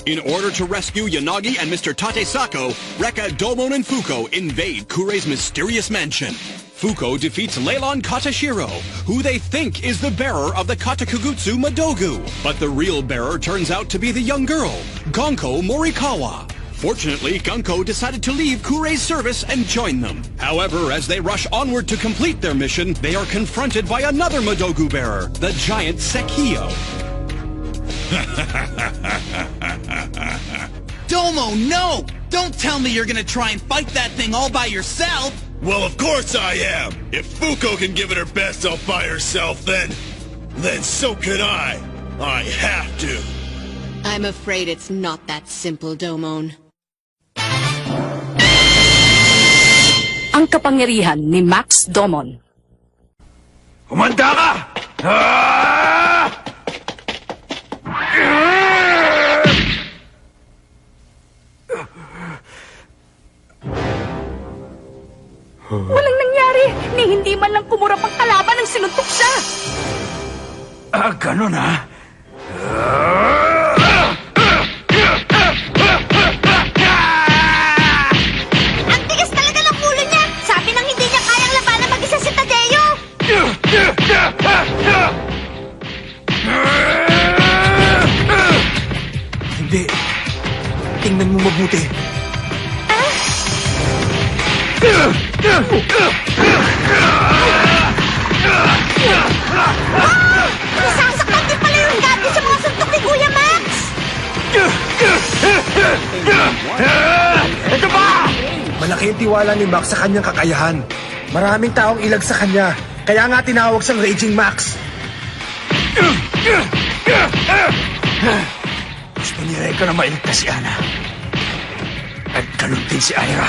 In order to rescue Yanagi and Mr. Tate Sako, Rekka, Domon, and Fuko invade Kurei's mysterious mansion. Fuko defeats Leilon Katashiro, who they think is the bearer of the Katakugutsu Madogu. But the real bearer turns out to be the young girl, Gonko Morikawa. Fortunately, Gunko decided to leave Kurei's service and join them. However, as they rush onward to complete their mission, they are confronted by another Madogu bearer, the giant Sekio. Domo, no! Don't tell me you're gonna try and fight that thing all by yourself! Well, of course I am! If Fuko can give it her best all by herself, then so can I! I have to! I'm afraid it's not that simple, Domon. Ang kapangyarihan ni Max Domon. Kumanda ka! Ah! Walang nangyari, ni hindi man lang kumurap ang kalaban ng sinuntok siya. Ganun ha? Ang tigas talaga ng ulo niya! Sabi nang hindi niya kayang labanan mag-isa si Tadeo! Hindi. Tingnan mo mabuti. Nasasaktan din pala yung gabi sa mga suntok ni Kuya Max! Ito ba? Malaki ang tiwala ni Max sa kanyang kakayahan. Maraming taong ilag sa kanya. Kaya nga tinawag siyang Raging Max. Gusto ni Rekka na mailigtas si Ana. At ganun din si Aira.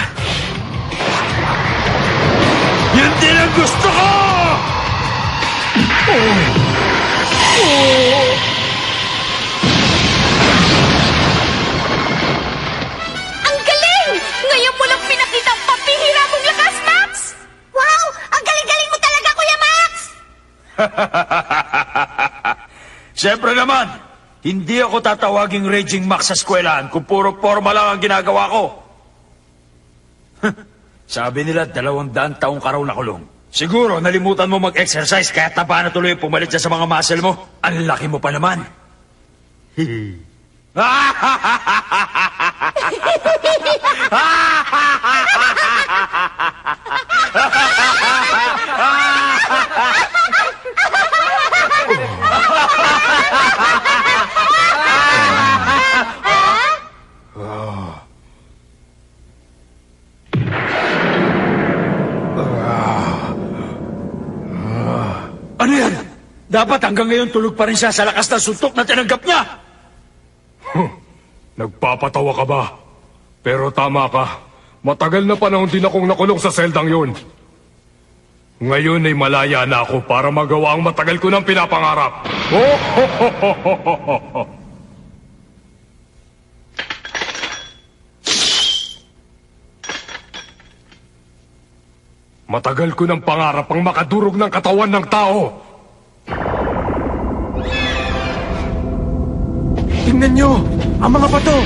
Yan din ang gusto ko! Ang galing! Ngayon mo lang pinakita ang papihira mong lakas, Max! Wow! Ang galing-galing mo talaga, Kuya Max! Siyempre naman, hindi ako tatawaging Raging Max sa eskwelahan kung puro forma lang ang ginagawa ko. Sabi nila 200 taong ka raw nakulong. Siguro nalimutan mo mag-exercise kaya taba na tuloy pumalit siya sa mga muscle mo. Ang laki mo pa naman. Ano yan? Dapat hanggang ngayon tulog pa rin siya sa lakas ng suntok na tinanggap niya. Nagpapatawa ka ba? Pero tama ka. Matagal na panahon din akong nakulong sa seldang yun. Ngayon ay malaya na ako para magawa ang matagal ko ng pinapangarap. Matagal ko ng pangarap ang makadurog ng katawan ng tao. Tingnan nyo! Ang mga bato!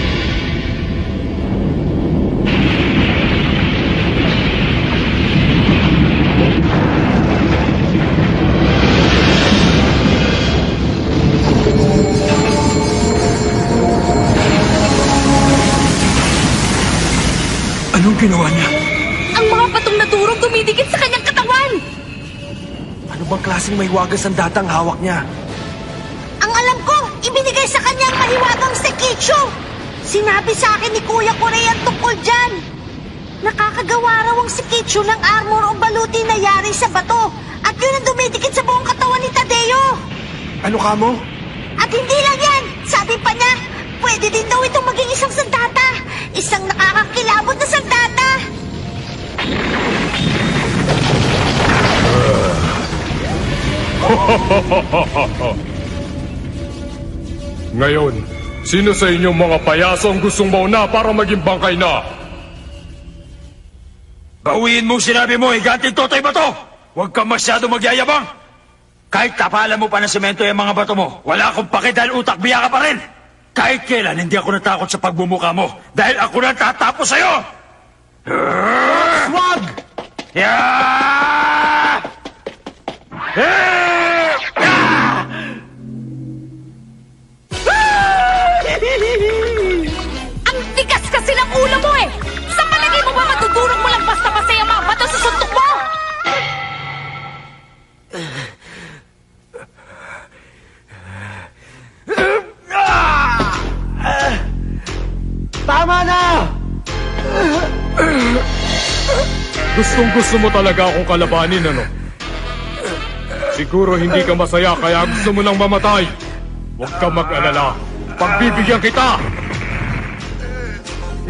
Anong ginawa niya? Ang mga patong nadurog dumidikit sa kanyang katawan. Ano bang klaseng may wagas ang datang hawak niya? Ang alam ko, ibinigay sa kanya ang mahiwagang Sekichu! Sinabi sa akin ni Kuya Korean tungkol dyan. Nakakagawa raw ang Sekichu ng armor o baluti na yari sa bato. At yun ang dumidikit sa buong katawan ni Tadeo. Ano ka mo? At hindi lang yan! Sabi pa niya, pwede din daw itong maging isang sandata. Isang nakakakilabot na sandata. Ngayon, sino sa inyong mga payaso ang gustong mauna para maging bangkay na? Bawiin mo sinabi mo, higanting totoy ba to? Huwag kang masyado magyayabang. Kahit tapalan mo pa ng semento yung mga bato mo, wala akong pake dahil utak biya ka pa rin. Kahit kailan, hindi ako natakot sa pagbumuka mo dahil ako na tatapos sa'yo! Wag! Yeah! Ang tigas kasi ng ulo mo eh! Sa palagay mo ba matutulog mo lang basta-basta yung mga bato sa suntok mo? Tama na! Gustong-gusto mo talaga akong kalabanin, ano? Siguro hindi ka masaya kaya gusto mo nang mamatay. Huwag kang mag-alala. Pagbibigyan kita!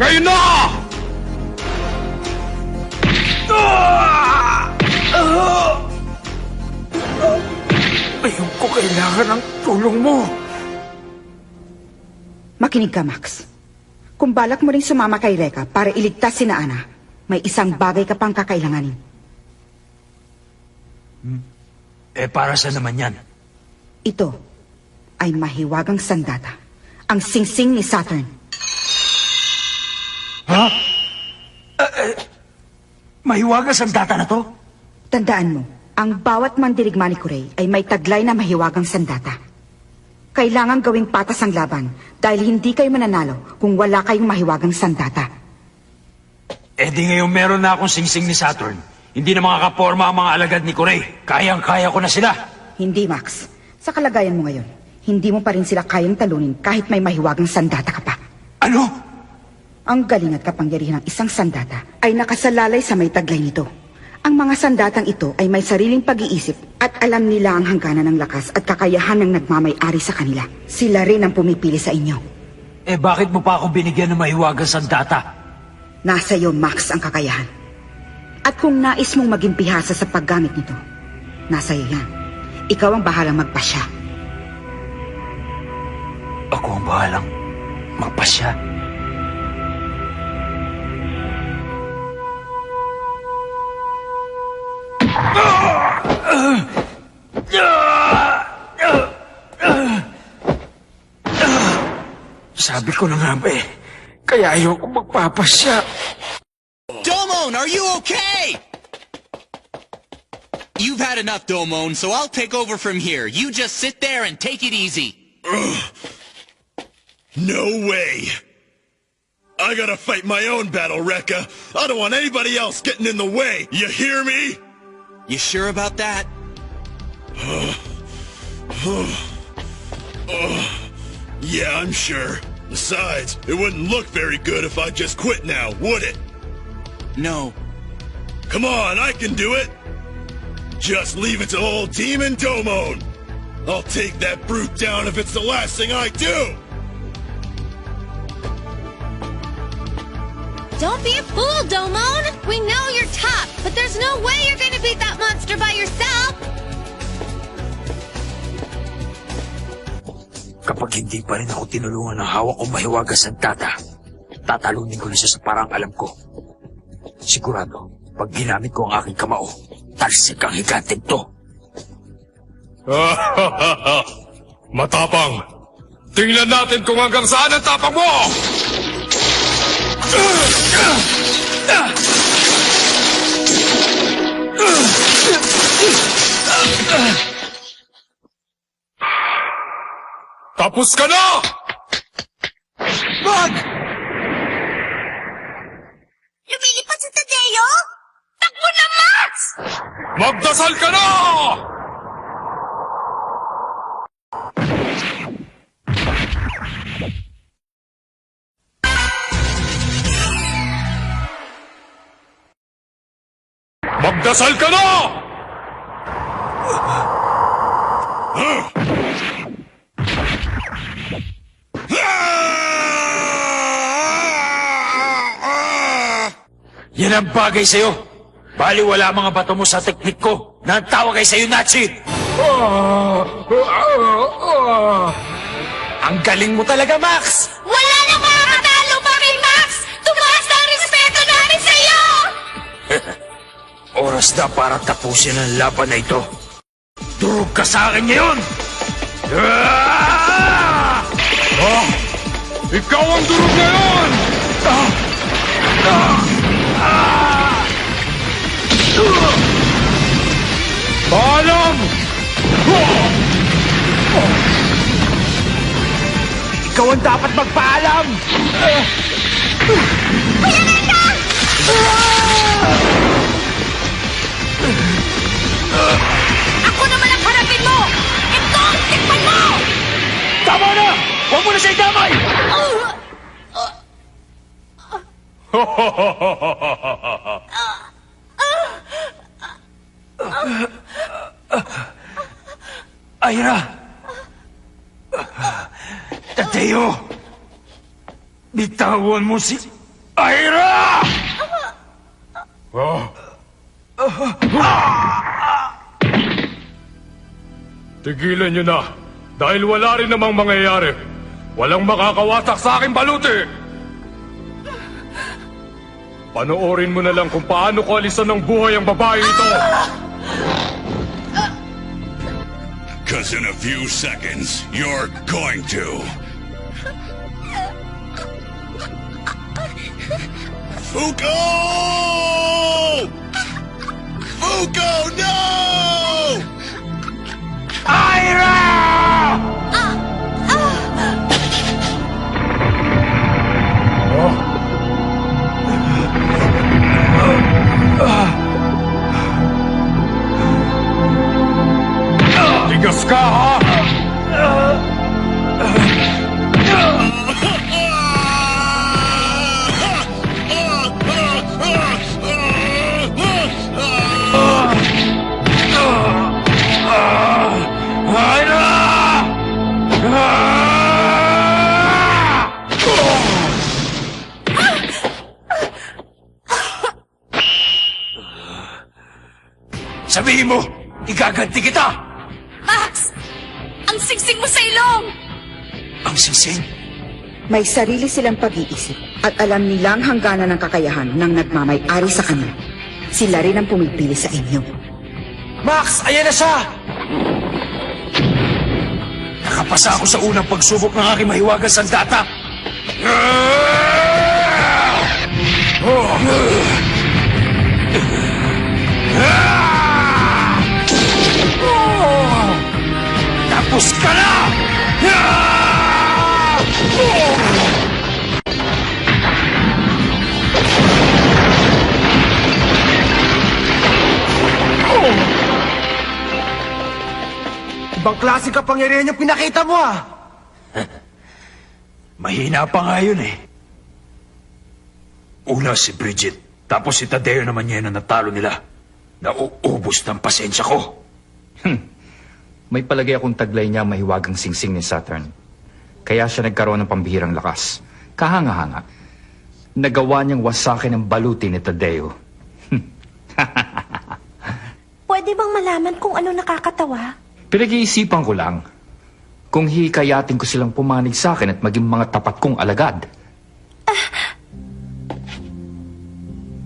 Ngayon na! Ngayon ko kailangan ng tulong mo. Makinig ka, Max. Kung balak mo rin sumama kay Rekka para iligtas si Ana, may isang bagay ka pang kakailanganin. Para sa naman yan? Ito ay mahiwagang sandata. Ang singsing ni Saturn. Ha? Mahiwagas ang data na to? Tandaan mo, ang bawat mandirigma ni Kurey ay may taglay na mahiwagang sandata. Kailangan gawing patas ang laban dahil hindi kayo mananalo kung wala kayong mahiwagang sandata. Di ngayon meron na akong singsing ni Saturn. Hindi na makakaporma ang mga alagad ni Kurey. Kayang-kaya ko na sila. Hindi, Max. Sa kalagayan mo ngayon, hindi mo pa rin sila kayang talunin kahit may mahiwagang sandata ka pa. Ano? Ang galing at kapangyarihan ng isang sandata ay nakasalalay sa may taglay nito. Ang mga sandatang ito ay may sariling pag-iisip at alam nila ang hangganan ng lakas at kakayahan ng nagmamay-ari sa kanila. Sila rin ang pumipili sa inyo. Bakit mo pa ako binigyan ng mahiwagang sandata? Nasa iyo, Max, ang kakayahan. At kung nais mong maging pihasa sa paggamit nito, nasa iyo yan. Ikaw ang bahalang magpasya. Ako ang bahalang magpasya. Sabi ko na nga ba kaya ayoko magpapasya. Domon, are you okay? You've had enough, Domon, so I'll take over from here. You just sit there and take it easy. No way! I gotta fight my own battle, Rekka. I don't want anybody else getting in the way. You hear me? You sure about that? Yeah, I'm sure. Besides, it wouldn't look very good if I just quit now, would it? No. Come on, I can do it! Just leave it to old Demon Domon! I'll take that brute down if it's the last thing I do! Don't be a fool, Domon! We know you're tough, but there's no way you're gonna beat that monster by yourself! Kapag hindi pa rin ako tinulungan ng hawak kong mahiwagas ng data, tatalunin ko na siya sa parang alam ko. Sigurado, pag ginamit ko ang aking kamao, talsik ang higanting to. Matapang! Tingnan natin kung hanggang saan ang tapang mo! Tapos ka na! Wag! Lumilipad sa Tadeo? Takbo na, Max! Magdasal ka na! Magdasal ka na! Yan ang bagay sa'yo. Baliwala ang mga bato mo sa teknik ko. Nantawa kay sa'yo, Nachi! Ang galing mo talaga, Max! Wala na makakatalo pa kay Max! Tumaas na ang respeto namin sa'yo! Oras na para tapusin ang laban na ito. Durog ka sa akin ngayon! Oh! Ikaw ang durog ngayon! Paalam! Ikaw ang dapat magpaalam! Ako naman ang harapin mo! Ito! Tikman mo! Tama na! Huwag mo na siya idamay! Ira! Tateo! Bitawan mo si Ira! Tigilan niyo na. Dahil wala rin namang mangyayari. Walang makakawasak sa aking baluti. Panoorin mo na lang kung paano ko alisan ng buhay ang babae ito. Cause in a few seconds, you're going to. Fuko! Fuko, no! Ira! Tigas ka, ha? Sabihin mo, igaganti kita! Max! Ang singsing mo sa ilong! Ang sising? May sarili silang pag-iisip at alam nilang hangganan ng kakayahan ng nagmamay-ari sa kanila. Sila rin ang pumipili sa inyo. Max, ayan na siya! Nakapasa ako sa unang pagsubok ng aking mahiwagang sandata. Tapos ka na! Ibang klase kapangyarihan yung pinakita mo, ah! Mahina pa nga yun eh. Una si Bridget, tapos si Tadeo naman yan na natalo nila. Nauubos ng pasensya ko. May palagay akong taglay niya ang mahiwagang singsing ni Saturn. Kaya siya nagkaroon ng pambihirang lakas. Kahanga-hanga. Nagawa niyang wasakin ang baluti ni Tadeo. Pwede bang malaman kung ano nakakatawa? Pinag-iisipan ko lang kung hikayatin ko silang pumanig sa akin at maging mga tapat kong alagad.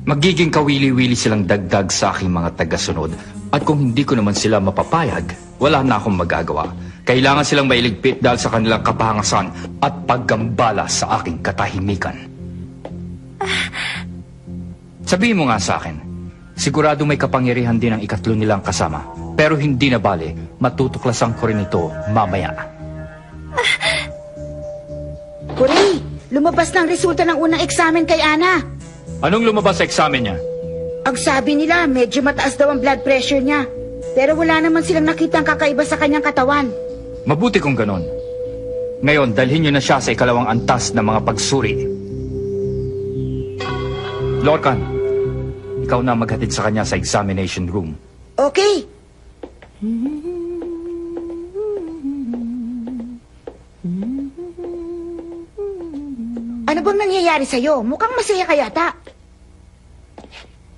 Magiging kawili-wili silang dagdag sa aking mga tagasunod at kung hindi ko naman sila mapapayag, wala na akong magagawa. Kailangan silang mailigpit dahil sa kanilang kapangasan at paggambala sa aking katahimikan. Sabihin mo nga sa akin, sigurado may kapangyarihan din ang ikatlo nilang kasama. Pero hindi na bale, matutuklasan ko rin ito mamaya. Kuray, lumabas na ang resulta ng unang eksamen kay Ana. Anong lumabas sa eksamen niya? Ang sabi nila, medyo mataas daw ang blood pressure niya. Pero wala naman silang nakitang kakaiba sa kanyang katawan. Mabuti kung ganon. Ngayon, dalhin niyo na siya sa ikalawang antas ng mga pagsuri. Lorcan, ikaw na maghatid sa kanya sa examination room. Okay. Ano bang nangyayari sa'yo? Mukhang masaya ka yata.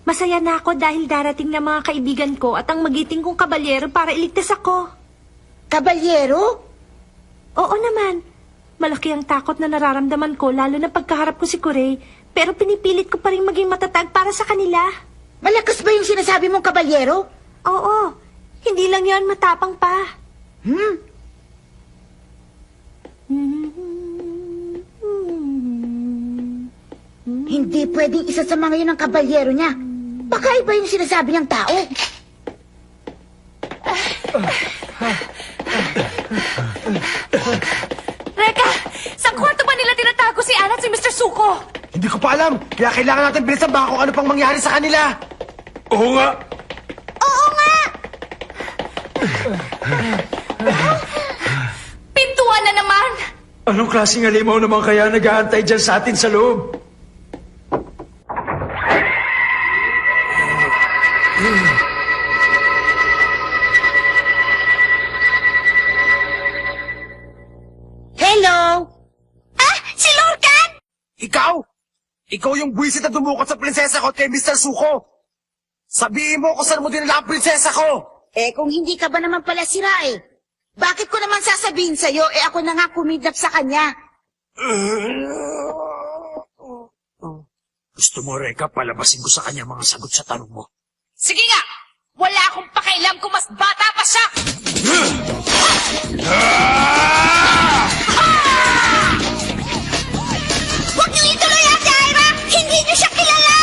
Masaya na ako dahil darating na mga kaibigan ko at ang magiting kong kabalyero para iligtas ako. Kabalyero? Oo naman. Malaki ang takot na nararamdaman ko lalo na pagkaharap ko si Corey. Pero pinipilit ko pa rin maging matatag para sa kanila. Malakas ba yung sinasabi mong kabalyero? Oo. Hindi lang yon, matapang pa. Hindi pwedeng isa sa mga yun ang kabalyero niya. Baka iba yung sinasabi niyang tao. Reka, sa kwarto ba nila tinatago si Anna at si Mr. Suko? Hindi ko pa alam. Kaya kailangan natin bilisan baka kung ano pang mangyari sa kanila. Oo nga! Oo nga! Pintuan na naman! Anong klaseng alimaw naman kaya nag-aantay dyan sa atin sa loob? Hello! Ah! Si Lorcan! Ikaw? Ikaw yung buwisit na dumukot sa prinsesa ko at kay Mr. Suko. Sabihin mo kung saan mo dinala ang prinsesa ko. Eh kung hindi ka ba naman pala sira eh. Bakit ko naman sasabihin sa'yo eh ako na nga kumidnap sa kanya? Gusto mo, Reka, palabasin ko sa kanya mga sagot sa tanong mo. Sige nga! Wala akong pakialam kung mas bata pa siya! Huwag niyo ituloy, Ate Ira! Hindi niyo siya kilala!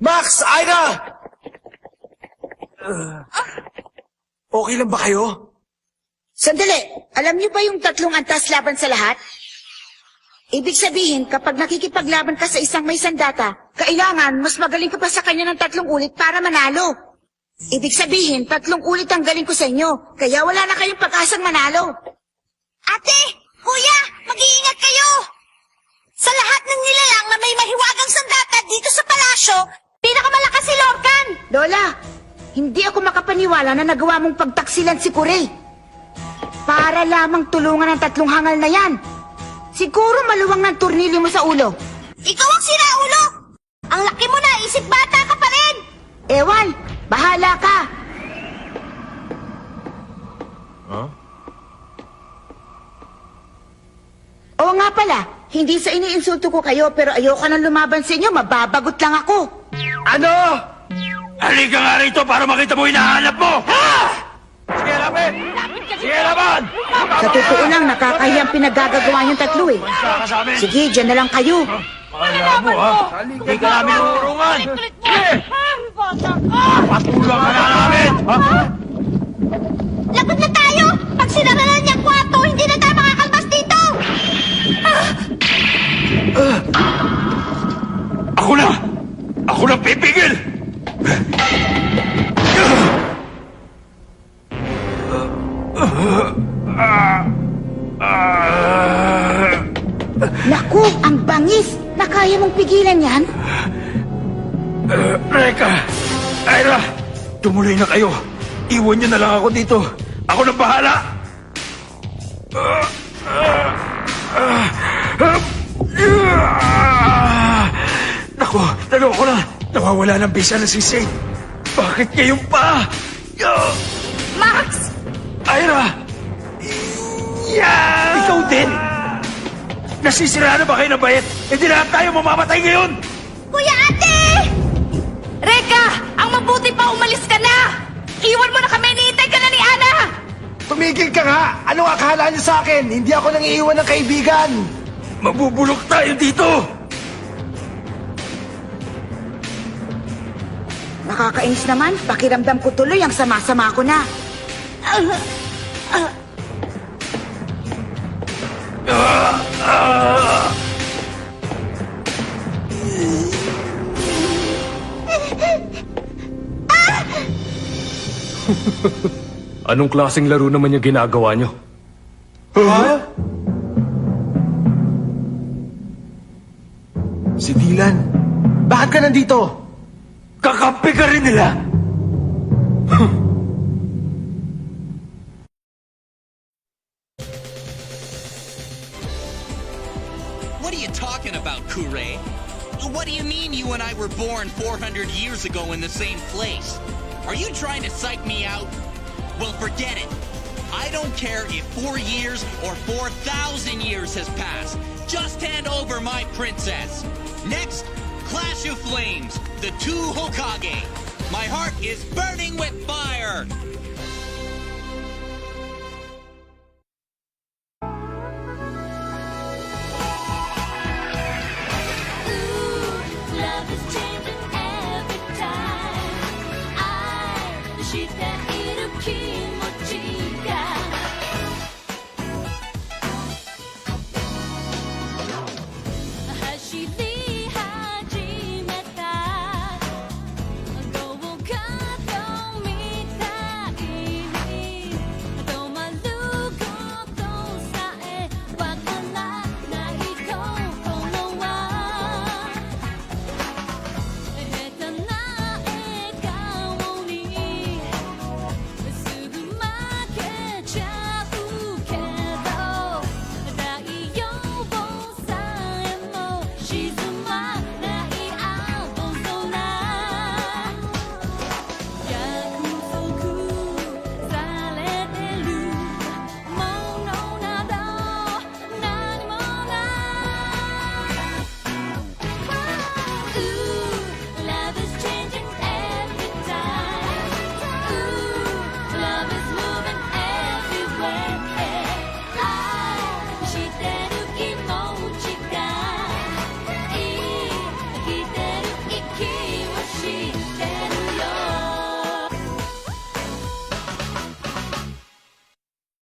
Max! Ira! Okay lang ba kayo? Sandali, alam niyo ba yung tatlong antas laban sa lahat? Ibig sabihin, kapag nakikipaglaban ka sa isang may sandata, kailangan mas magaling ka pa sa kanya ng 3 ulit para manalo. Ibig sabihin, 3 ulit ang galing ko sa inyo, kaya wala na kayong pag-asang manalo. Ate! Kuya! Mag-iingat kayo! Sa lahat ng nilalang na may mahiwagang sandata dito sa palasyo, pinakamalakas si Lorcan! Lola, hindi ako makapaniwala na nagawa mong pagtaksilan si Kuray. Para lamang tulungan ang 3 hangal na yan. Siguro maluwang ng turnilyo mo sa ulo. Ikaw ang siraulo! Ang laki mo na, isip bata ka pa rin! Ewan, bahala ka. Oo nga pala, hindi sa iniinsulto ko kayo pero ayoko nang lumaban sa inyo, mababagot lang ako. Ano? Halika nga rito para makita mo hinahanap mo! Sige, Laban! Sige, Laban! Sa totoo lang, nakakahiyang pinagagagawa niyong 3 eh. Sige, dyan na lang kayo. Alam mo, ha? Hindi ka namin urungan! Patulang ka na namin! Lagot na tayo! Pag sinaralan niya ang kwarto, hindi na tayo makakalmas dito! Ako na! Ako na pipigil! Naku, ang bangis! Nakaya mong pigilan yan? Reka! Ira! Tumuloy na kayo! Iwan niyo na lang ako dito! Ako na bahala! Naku! Naloko na! Nawawala ng bisa na sisi! Bakit ngayon pa? Max! Ira! Ikaw din! Nasisira na ba kayo ng bayet? Hindi lahat tayo mamamatay ngayon! Kuya Ate! Reka! Ang mabuti pa umalis ka na! Iwan mo na kami, niintay ka na ni Ana! Tumigil ka nga! Anong akala niyo sa akin? Hindi ako nang iiwan ng kaibigan! Mabubulok tayo dito! Nakakainis naman, pakiramdam ko tuloy ang sama-sama ko na. Anong klaseng laro naman yung ginagawa nyo? Ha? Si Dylan, bakit ka nandito? Kakampi ka rin nila! What are you talking about, Kure? What do you mean you and I were born 400 years ago in the same place? Are you trying to psych me out? Well, forget it. I don't care if 4 years or 4,000 years has passed. Just hand over my princess. Next, Clash Shu Flames, the two Hokage. My heart is burning with fire.